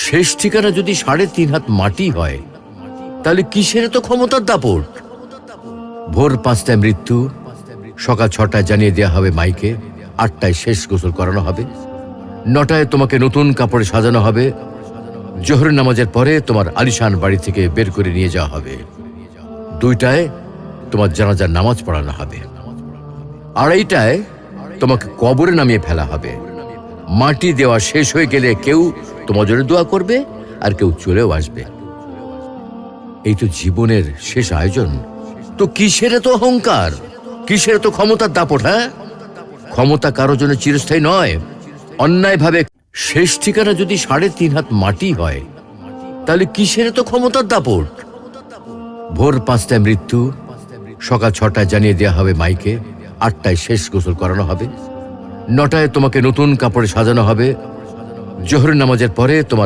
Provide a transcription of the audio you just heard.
শেষ ঠিকানা যদি ৩.৫ হাত মাটি হয়, তাহলে কিসের তো ক্ষমতার দাপট? ভোর ৫টায় মৃত্যু, সকাল ৬টায় জানিয়ে দেওয়া হবে মাইকে, ৮টায় শেষ গোসল করানো হবে, ৯টায় তোমাকে নতুন কাপড়ে সাজানো হবে, জোহরের নামাজের পরে তোমার আলিশান বাড়ি থেকে বের করে নিয়ে যাওয়া হবে, ২টায় তোমার জানাজার নামাজ পড়ানো হবে, ২:৩০টায় তোমাকে কবরে নামিয়ে ফেলা হবে। মাটি দেওয়া শেষ হয়ে গেলে কেউ তোমার জন্য দোয়া করবে আর কেউ চলেও আসবে। এই তো জীবনের শেষ আয়োজন। তো কিসের তো অহংকার, কিসের তো ক্ষমতার দাপট? হ্যাঁ, ক্ষমতা কারোর জন্য চিরস্থায়ী নয়। অন্যায়ভাবে শেষ ঠিকানা যদি ৩.৫ হাত মাটি হয়, তাহলে কিসের তো ক্ষমতার দাপট? ভোর ৫টায় মৃত্যু, সকাল ৬টায় জানিয়ে দেওয়া হবে মাইকে, ৮টায় শেষ গোসল করানো হবে, ৯টায় তোমাকে নতুন কাপড়ে সাজানো হবে, জোহরের নামাজের পরে তোমার